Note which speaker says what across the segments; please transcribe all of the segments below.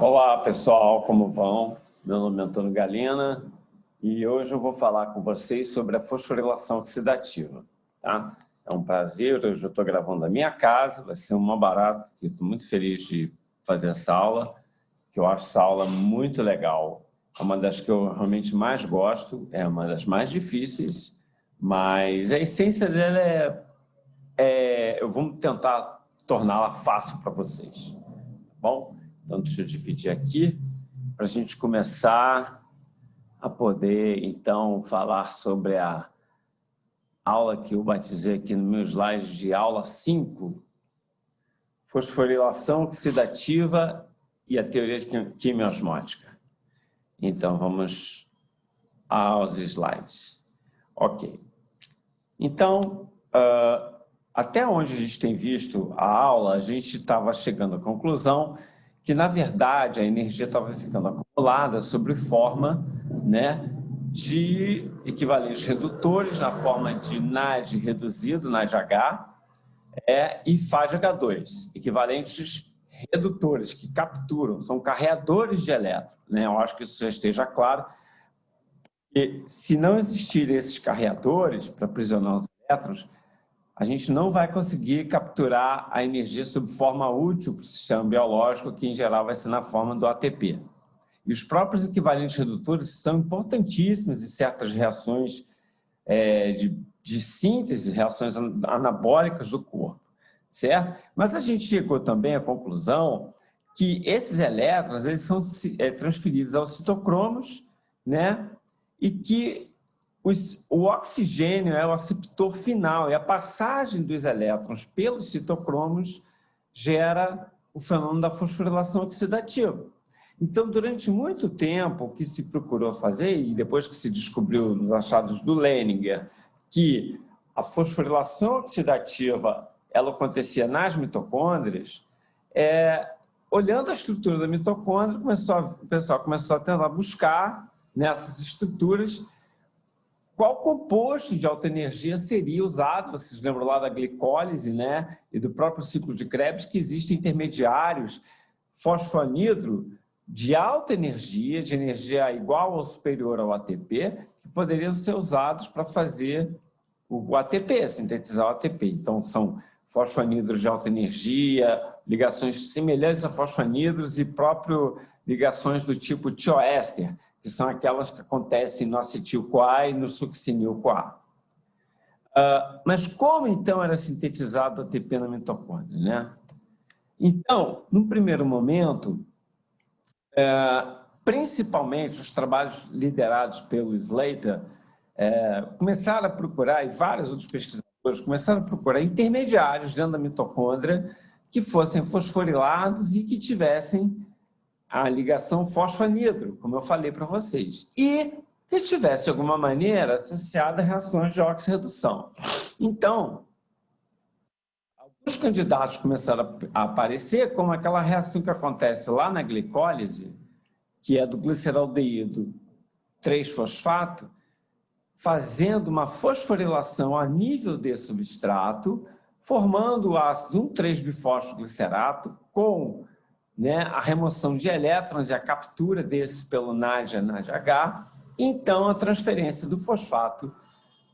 Speaker 1: Olá, pessoal, como vão? Meu nome é Antônio Galena e hoje eu vou falar com vocês sobre a fosforilação oxidativa. Tá? É um prazer, hoje eu estou gravando da minha casa, vai ser uma barata, que estou muito feliz de fazer essa aula, que eu acho essa aula muito legal. É uma das que eu realmente mais gosto, é uma das mais difíceis, mas a essência dela eu vou tentar torná-la fácil para vocês. Tá bom? Então, deixa eu dividir aqui para a gente começar a poder, então, falar sobre a aula que eu batizei aqui no meu slide de aula 5, fosforilação oxidativa e a teoria quimiosmótica. Então, vamos aos slides. Ok. Então, até onde a gente tem visto a aula, a gente estava chegando à conclusão que, na verdade, a energia estava ficando acumulada sob forma, né, de equivalentes redutores, na forma de NAD reduzido, NADH, e FADH2, equivalentes redutores, que capturam, são carreadores de elétron. Né? Eu acho que isso já esteja claro. E, se não existirem esses carreadores para aprisionar os elétrons, a gente não vai conseguir capturar a energia sob forma útil para o sistema biológico, que em geral vai ser na forma do ATP. E os próprios equivalentes redutores são importantíssimos em certas reações de síntese, reações anabólicas do corpo, certo? Mas a gente chegou também à conclusão que esses elétrons eles são transferidos aos citocromos, né? E que o oxigênio é o aceptor final, e a passagem dos elétrons pelos citocromos gera o fenômeno da fosforilação oxidativa. Então, durante muito tempo, o que se procurou fazer, e depois que se descobriu nos achados do Leininger, que a fosforilação oxidativa ela acontecia nas mitocôndrias, olhando a estrutura da mitocôndria, o pessoal começou a tentar buscar nessas estruturas qual composto de alta energia seria usado. Vocês lembram lá da glicólise, né? E do próprio ciclo de Krebs, que existem intermediários fosfanidro de alta energia, de energia igual ou superior ao ATP, que poderiam ser usados para fazer o ATP, sintetizar o ATP. Então, são fosfanidros de alta energia, ligações semelhantes a fosfanidros e próprio ligações do tipo tioéster, que são aquelas que acontecem no acetil-CoA e no succinil-CoA. Mas como, então, era sintetizado o ATP na mitocôndria? Né? Então, no primeiro momento, principalmente os trabalhos liderados pelo Slater começaram a procurar, e vários outros pesquisadores começaram a procurar intermediários dentro da mitocôndria que fossem fosforilados e que tivessem a ligação fosfanidro, como eu falei para vocês, e que estivesse, de alguma maneira, associada a reações de oxirredução. Então, alguns candidatos começaram a aparecer, como aquela reação que acontece lá na glicólise, que é do gliceraldeído 3-fosfato, fazendo uma fosforilação a nível de substrato, formando o ácido 1,3-bifosfoglicerato com a remoção de elétrons e a captura desses pelo NAD e NADH, então a transferência do fosfato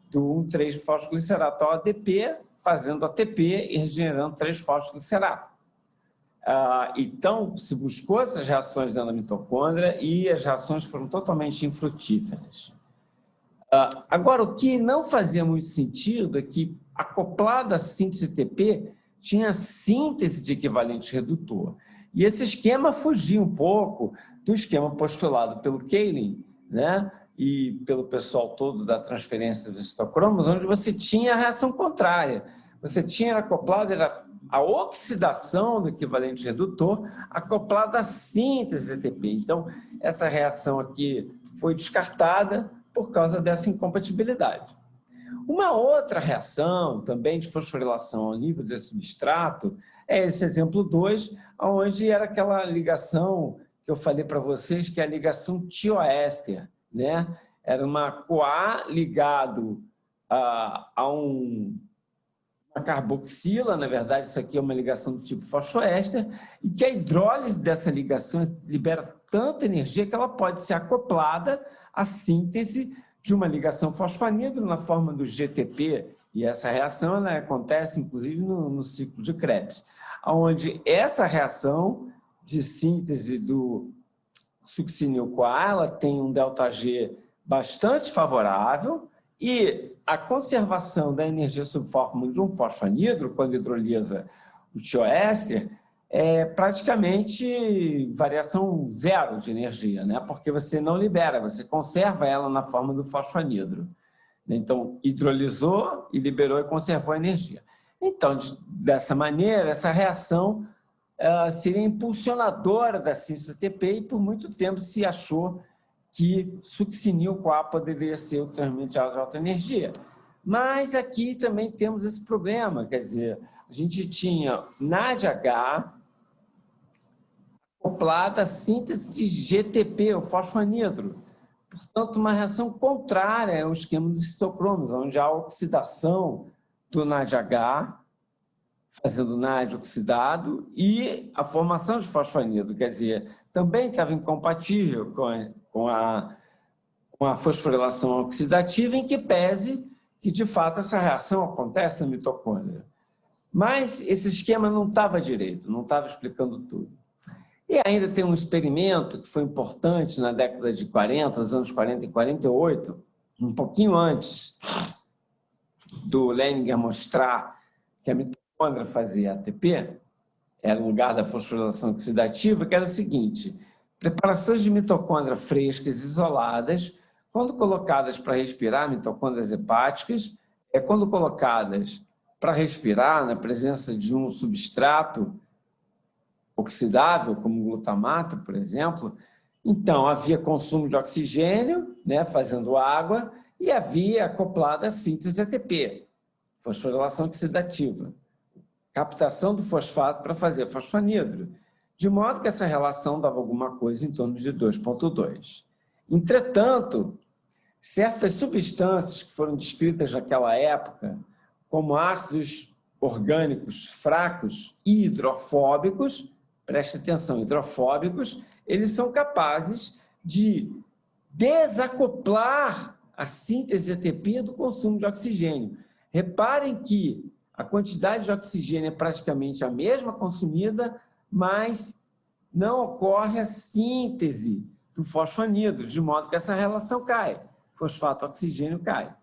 Speaker 1: do 1,3-fosfoglicerato ao ADP, fazendo ATP e regenerando 3-fosfoglicerato. Então, se buscou essas reações dentro da mitocôndria e as reações foram totalmente infrutíferas. Agora, o que não fazia muito sentido é que, acoplado à síntese ATP, tinha síntese de equivalente redutor. E esse esquema fugia um pouco do esquema postulado pelo Kaelin, né? E pelo pessoal todo da transferência dos citocromos, onde você tinha a reação contrária. Você tinha acoplado a oxidação do equivalente redutor acoplada à síntese de ATP. Então, essa reação aqui foi descartada por causa dessa incompatibilidade. Uma outra reação, também de fosforilação ao nível desse substrato, é esse exemplo 2, onde era aquela ligação que eu falei para vocês, que é a ligação tioéster, né? Era uma CoA ligado a uma uma carboxila, na verdade isso aqui é uma ligação do tipo fosfoéster, e que a hidrólise dessa ligação libera tanta energia que ela pode ser acoplada à síntese de uma ligação fosfanidro na forma do GTP, e essa reação ela acontece inclusive no ciclo de Krebs, onde essa reação de síntese do succinil-CoA ela tem um ΔG bastante favorável, e a conservação da energia sob forma de um fosfanidro, quando hidrolisa o tioéster, é praticamente variação zero de energia, né? Porque você não libera, você conserva ela na forma do fosfanidro. Então, hidrolisou e liberou e conservou a energia. Então, dessa maneira, essa reação seria impulsionadora da síntese ATP e por muito tempo se achou que succinil-CoA poderia ser o transmediário de alta energia. Mas aqui também temos esse problema, quer dizer, a gente tinha NADH acoplada à síntese de GTP, o fosfanidro. Portanto, uma reação contrária ao esquema dos citocromos, onde há a oxidação do NADH, fazendo NAD oxidado, e a formação de fosfanidro, quer dizer, também estava incompatível com a fosforilação oxidativa, em que pese que, de fato, essa reação acontece na mitocôndria. Mas esse esquema não estava direito, não estava explicando tudo. E ainda tem um experimento que foi importante na década de 40, nos anos 40 e 48, um pouquinho antes do Leininger mostrar que a mitocôndria fazia ATP, era o lugar da fosforilação oxidativa, que era o seguinte: preparações de mitocôndria frescas isoladas, quando colocadas para respirar, mitocôndrias hepáticas, quando colocadas para respirar na presença de um substrato oxidável, como glutamato, por exemplo, então havia consumo de oxigênio, né, fazendo água, e havia acoplada a síntese de ATP, fosforilação oxidativa, captação do fosfato para fazer fosfanidro, de modo que essa relação dava alguma coisa em torno de 2,2. Entretanto, certas substâncias que foram descritas naquela época, como ácidos orgânicos fracos e hidrofóbicos, preste atenção, hidrofóbicos, eles são capazes de desacoplar a síntese de ATP do consumo de oxigênio. Reparem que a quantidade de oxigênio é praticamente a mesma consumida, mas não ocorre a síntese do fosfanidro, de modo que essa relação cai. Fosfato-oxigênio cai.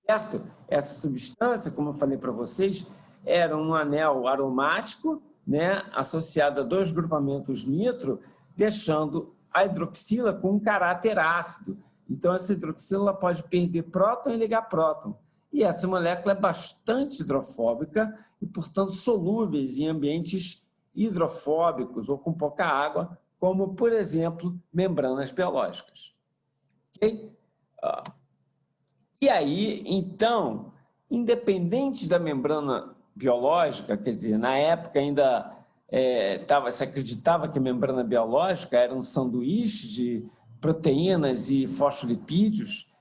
Speaker 1: Certo? Essa substância, como eu falei para vocês, era um anel aromático, né, associado a dois grupamentos nitro, deixando a hidroxila com um caráter ácido. Então, essa hidroxila pode perder próton e ligar próton. E essa molécula é bastante hidrofóbica e, portanto, solúveis em ambientes hidrofóbicos ou com pouca água, como, por exemplo, membranas biológicas. Ok? E aí, então, independente da membrana biológica, quer dizer, na época ainda se acreditava que a membrana biológica era um sanduíche de proteínas e fosfolipídios,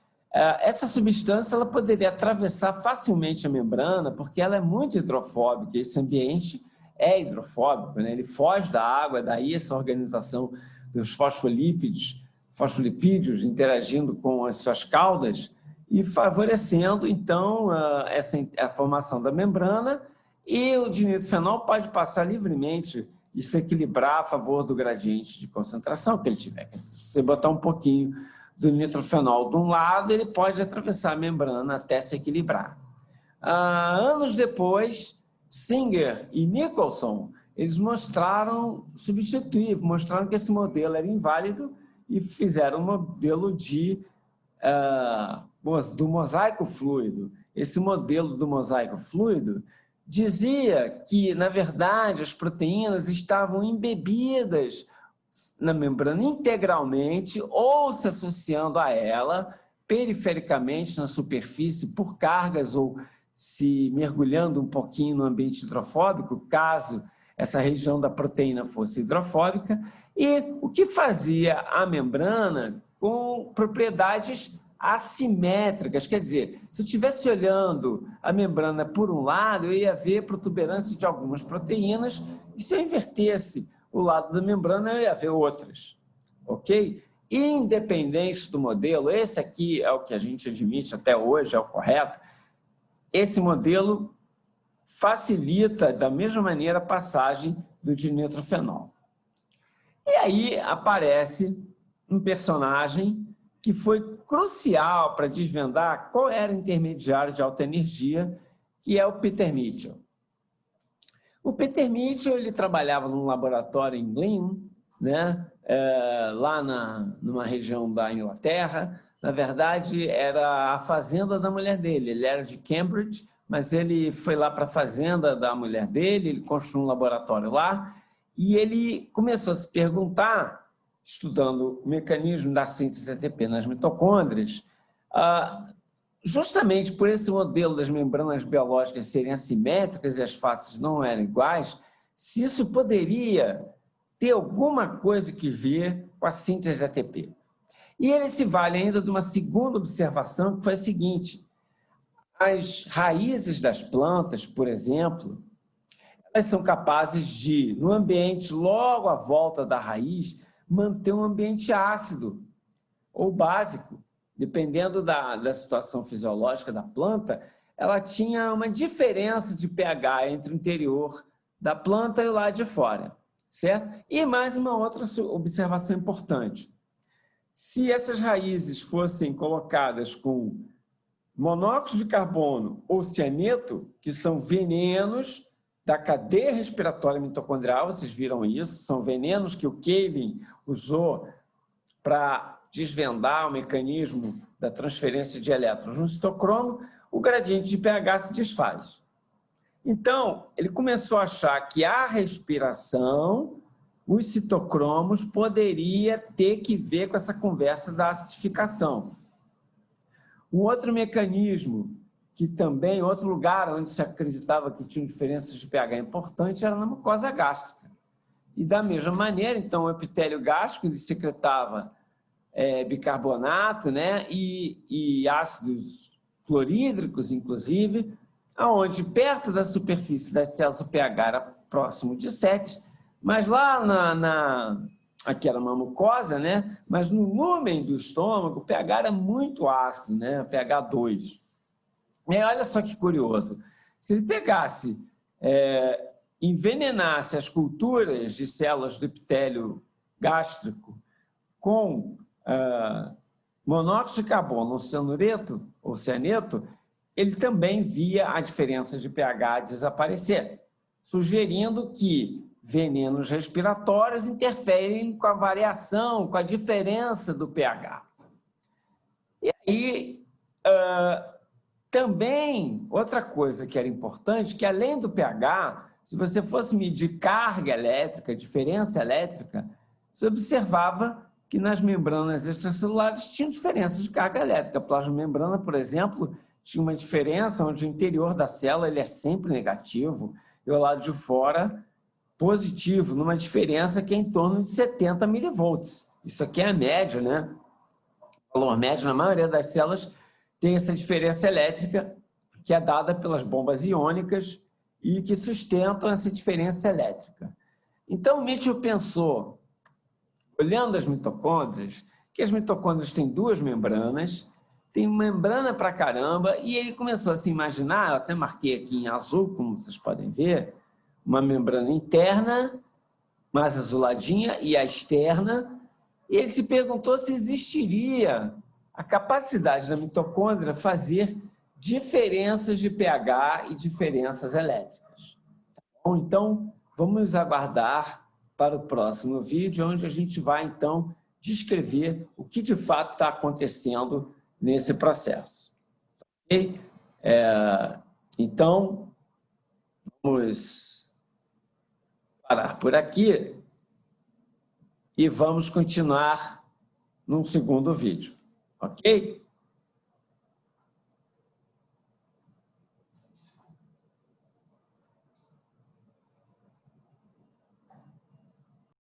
Speaker 1: essa substância ela poderia atravessar facilmente a membrana, porque ela é muito hidrofóbica, esse ambiente é hidrofóbico, né? Ele foge da água, daí essa organização dos fosfolipídios interagindo com as suas caudas e favorecendo, então, a formação da membrana, e o dinitrofenol pode passar livremente e se equilibrar a favor do gradiente de concentração que ele tiver. Se você botar um pouquinho do nitrofenol de um lado, ele pode atravessar a membrana até se equilibrar. Anos depois, Singer e Nicholson, eles mostraram que esse modelo era inválido e fizeram um modelo do mosaico fluido. Esse modelo do mosaico fluido dizia que, na verdade, as proteínas estavam embebidas na membrana integralmente ou se associando a ela perifericamente na superfície por cargas ou se mergulhando um pouquinho no ambiente hidrofóbico, caso essa região da proteína fosse hidrofóbica, e o que fazia a membrana com propriedades assimétricas. Quer dizer, se eu estivesse olhando a membrana por um lado, eu ia ver protuberância de algumas proteínas, e se eu invertesse o lado da membrana, eu ia ver outras. Ok? Independente do modelo, esse aqui é o que a gente admite até hoje, é o correto, esse modelo facilita, da mesma maneira, a passagem do dinitrofenol. E aí aparece um personagem que foi crucial para desvendar qual era o intermediário de alta energia, que é o Peter Mitchell. O Peter Mitchell ele trabalhava num laboratório em Glyn, né? Lá numa região da Inglaterra. Na verdade, era a fazenda da mulher dele. Ele era de Cambridge, mas ele foi lá para a fazenda da mulher dele, ele construiu um laboratório lá, e ele começou a se perguntar, estudando o mecanismo da síntese ATP nas mitocôndrias, justamente por esse modelo das membranas biológicas serem assimétricas e as faces não eram iguais, se isso poderia ter alguma coisa que ver com a síntese de ATP. E ele se vale ainda de uma segunda observação, que foi a seguinte: as raízes das plantas, por exemplo, elas são capazes de, no ambiente logo à volta da raiz, manter um ambiente ácido ou básico. Dependendo da situação fisiológica da planta, ela tinha uma diferença de pH entre o interior da planta e o lado de fora, certo? E mais uma outra observação importante. Se essas raízes fossem colocadas com monóxido de carbono ou cianeto, que são venenos da cadeia respiratória mitocondrial, vocês viram isso, são venenos que o Kelvin usou para desvendar o mecanismo da transferência de elétrons no citocromo, o gradiente de pH se desfaz. Então, ele começou a achar que a respiração, os citocromos, poderia ter que ver com essa conversa da acidificação. Um outro mecanismo, que também, outro lugar onde se acreditava que tinha diferenças de pH importante, era na mucosa gástrica. E da mesma maneira, então, o epitélio gástrico ele secretava bicarbonato, né, e ácidos clorídricos, inclusive, onde perto da superfície das células o pH era próximo de 7, mas lá aqui era uma mucosa, né, mas no lúmen do estômago o pH era muito ácido, né, pH 2. E olha só que curioso, se ele pegasse, envenenasse as culturas de células do epitélio gástrico com monóxido de carbono ou cianeto, ele também via a diferença de pH desaparecer, sugerindo que venenos respiratórios interferem com a variação, com a diferença do pH. E aí, também, outra coisa que era importante, que além do pH, se você fosse medir carga elétrica, diferença elétrica, você observava que nas membranas extracelulares tinham diferenças de carga elétrica. A plasmamembrana, por exemplo, tinha uma diferença onde o interior da célula ele é sempre negativo e o lado de fora positivo, numa diferença que é em torno de 70 milivolts. Isso aqui é a média, né? O valor médio na maioria das células tem essa diferença elétrica que é dada pelas bombas iônicas e que sustentam essa diferença elétrica. Então, Mitchell pensou, olhando as mitocôndrias, que as mitocôndrias têm duas membranas, tem membrana pra caramba, e ele começou a se imaginar, eu até marquei aqui em azul, como vocês podem ver, uma membrana interna, mais azuladinha, e a externa, e ele se perguntou se existiria a capacidade da mitocôndria fazer diferenças de pH e diferenças elétricas. Bom, então, vamos aguardar para o próximo vídeo, onde a gente vai, então, descrever o que de fato está acontecendo nesse processo. Okay? Então, vamos parar por aqui e vamos continuar num segundo vídeo. Ok?